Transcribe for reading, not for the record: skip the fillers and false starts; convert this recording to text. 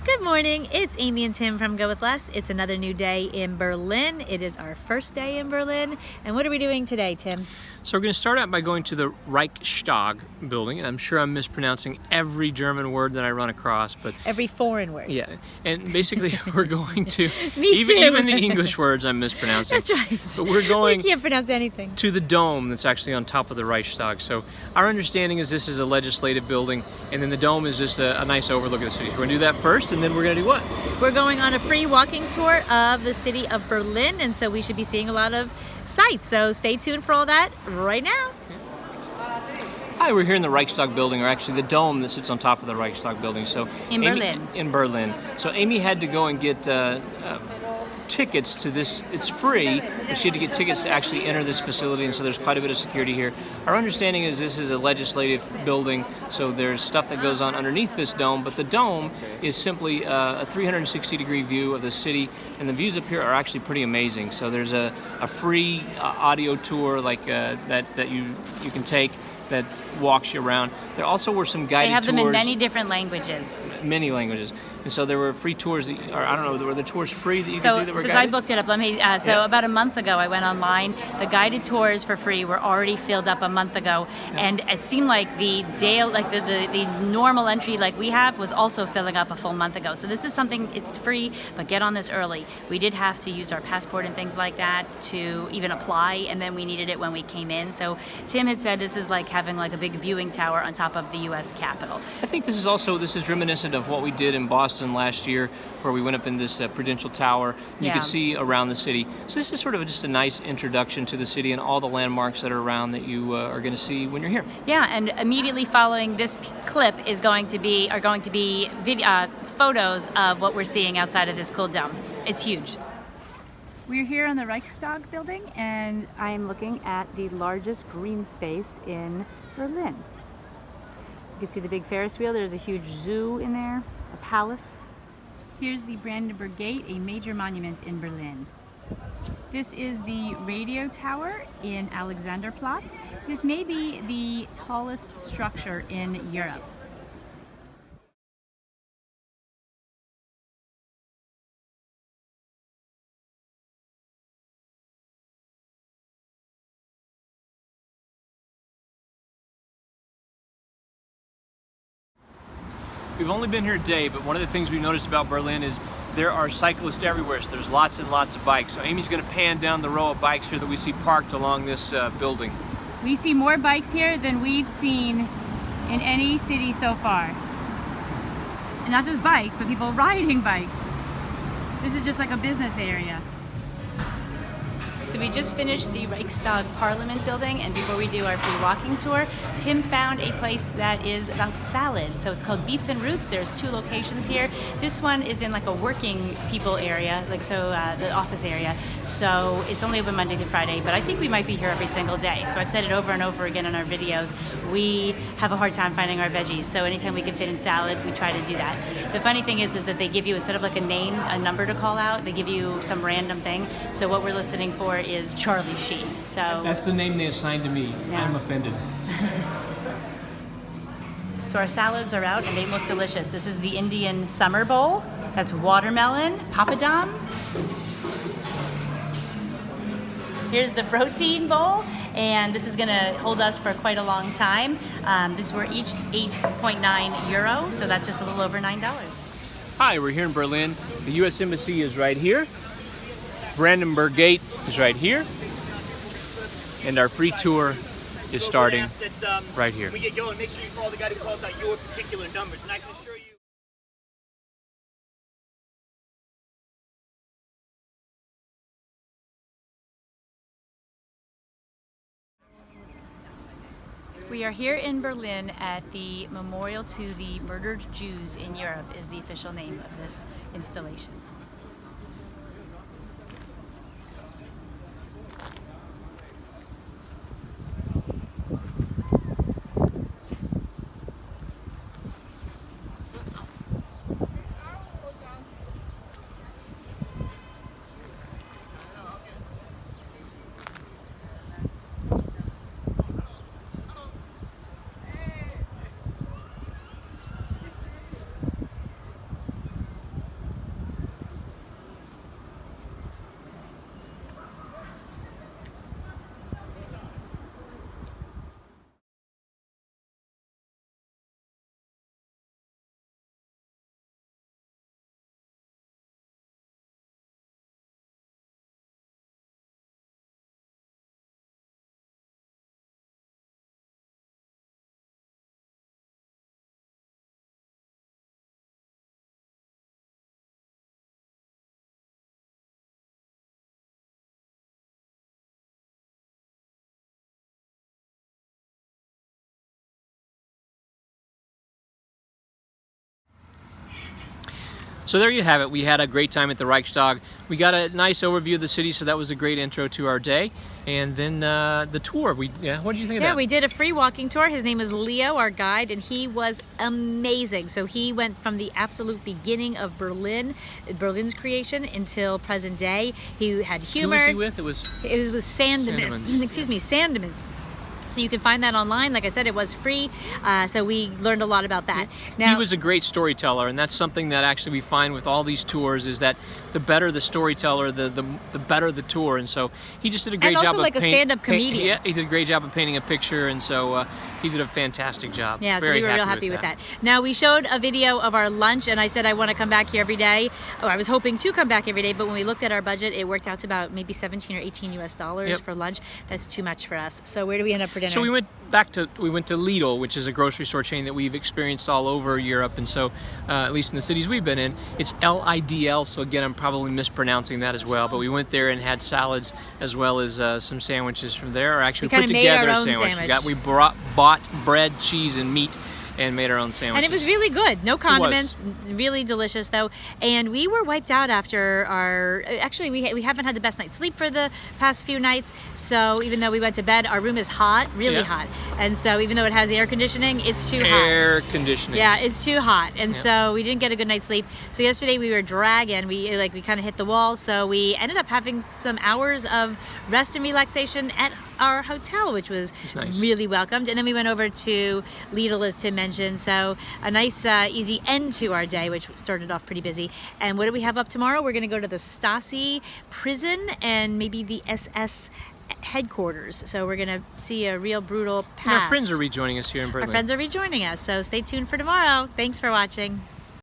Good morning, it's Amy and Tim from Go With Less. It's another new day in Berlin. It is our first day in Berlin. And what are we doing today, Tim? So we're going to start out by going to the Reichstag Building, and I'm sure I'm mispronouncing every German word that I run across, but every foreign word. Yeah, and basically we're going to Me too. even the English words I'm mispronouncing. That's right. But we're going. We can't pronounce anything. To the dome that's actually on top of the Reichstag. So our understanding is this is a legislative building, and then the dome is just a nice overlook of the city. So we're going to do that first, and then we're going to do what? We're going on a free walking tour of the city of Berlin, and so we should be seeing a lot of sights. So stay tuned for all that right now. Hi, we're here in the Reichstag Building, or actually the dome that sits on top of the Reichstag Building. So Berlin. In Berlin. So Amy had to go and get tickets to this. It's free, but she had to get tickets to actually enter this facility, and so there's quite a bit of security here. Our understanding is this is a legislative building, so there's stuff that goes on underneath this dome, but the dome is simply a 360-degree view of the city, and the views up here are actually pretty amazing. So there's a free audio tour like that you can take that walks you around. There also were some guided tours. They have them in many different languages. Many languages. And so there were free tours, or I don't know, were the tours free that you could do that were since guided? I booked it up, about a month ago I went online. The guided tours for free were already filled up a month ago, and it seemed like the normal entry like we have was also filling up a full month ago. So this is something, it's free, but get on this early. We did have to use our passport and things like that to even apply, and then we needed it when we came in. So Tim had said this is like having like a big viewing tower on top of the U.S. Capitol. I think this is reminiscent of what we did in Boston last year, where we went up in this Prudential Tower, and you could see around the city. So this is sort of just a nice introduction to the city and all the landmarks that are around that you are going to see when you're here. Yeah, and immediately following this clip are going to be photos of what we're seeing outside of this cool dome. It's huge. We're here in the Reichstag Building, and I'm looking at the largest green space in Berlin. You can see the big Ferris wheel. There's a huge zoo in there, a palace. Here's the Brandenburg Gate, a major monument in Berlin. This is the radio tower in Alexanderplatz. This may be the tallest structure in Europe. We've only been here a day, but one of the things we've noticed about Berlin is there are cyclists everywhere, so there's lots and lots of bikes. So Amy's going to pan down the row of bikes here that we see parked along this building. We see more bikes here than we've seen in any city so far. And not just bikes, but people riding bikes. This is just like a business area. So we just finished the Reichstag Parliament building, and before we do our free walking tour, Tim found a place that is about salads. So it's called Beets and Roots. There's 2 locations here. This one is in like a working people area, the office area. So it's only open Monday to Friday, but I think we might be here every single day. So I've said it over and over again in our videos. We have a hard time finding our veggies, so anytime we can fit in salad, we try to do that. The funny thing is that they give you, instead of like a number to call out, they give you some random thing. So what we're listening for is Charlie Sheen. So that's the name they assigned to me. Yeah. I'm offended. So our salads are out and they look delicious. This is the Indian summer bowl. That's watermelon, papadum. Here's the protein bowl, and this is gonna hold us for quite a long time. These were each 8.9 euro, so that's just a little over $9. Hi, we're here in Berlin. The U.S. Embassy is right here. Brandenburg Gate is right here, and our free tour is starting right here. When we get going, make sure you follow the guy who calls out your particular numbers, and I can assure you. We are here in Berlin at the Memorial to the Murdered Jews in Europe is the official name of this installation. So there you have it. We had a great time at the Reichstag. We got a nice overview of the city, so that was a great intro to our day. And then the tour. What did you think of that? Yeah, we did a free walking tour. His name is Leo, our guide, and he was amazing. So he went from the absolute beginning of Berlin's creation, until present day. He had humor. Who was he with? It was with Sandeman. Sandemans. Excuse me, Sandeman's. So you can find that online. Like I said, it was free. So we learned a lot about that. Now, he was a great storyteller, and that's something that actually we find with all these tours, is that the better the storyteller, the better the tour. And so he just did a great and also job of like a stand-up comedian. Yeah, he did a great job of painting a picture, and so he did a fantastic job. Yeah, so Very we were real happy with that. that. Now, we showed a video of our lunch, and I said I want to come back here every day. Oh, I was hoping to come back every day, but when we looked at our budget, it worked out to about maybe 17 or 18 US dollars Yep. for lunch. That's too much for us. So where do we end up for dinner? So we went to Lidl, which is a grocery store chain that we've experienced all over Europe, and so at least in the cities we've been in, it's Lidl. So again, I'm probably mispronouncing that as well. But we went there and had salads as well as some sandwiches from there. Or actually, we put together a sandwich. We bought bread, cheese, and meat, and made our own sandwiches. And it was really good. No condiments. Really delicious, though. And we were wiped out after our... Actually, we haven't had the best night's sleep for the past few nights. So even though we went to bed, our room is hot, really hot. And so even though it has air conditioning, it's too hot. Air conditioning. Yeah, it's too hot. And so we didn't get a good night's sleep. So yesterday we were dragging. We kind of hit the wall. So we ended up having some hours of rest and relaxation at our hotel, which was nice. Really welcomed. And then we went over to Lidl, as Tim mentioned. So a nice, easy end to our day, which started off pretty busy. And what do we have up tomorrow? We're going to go to the Stasi prison and maybe the SS headquarters. So we're going to see a real brutal past. And our friends are rejoining us here in Berlin. Our friends are rejoining us. So stay tuned for tomorrow. Thanks for watching.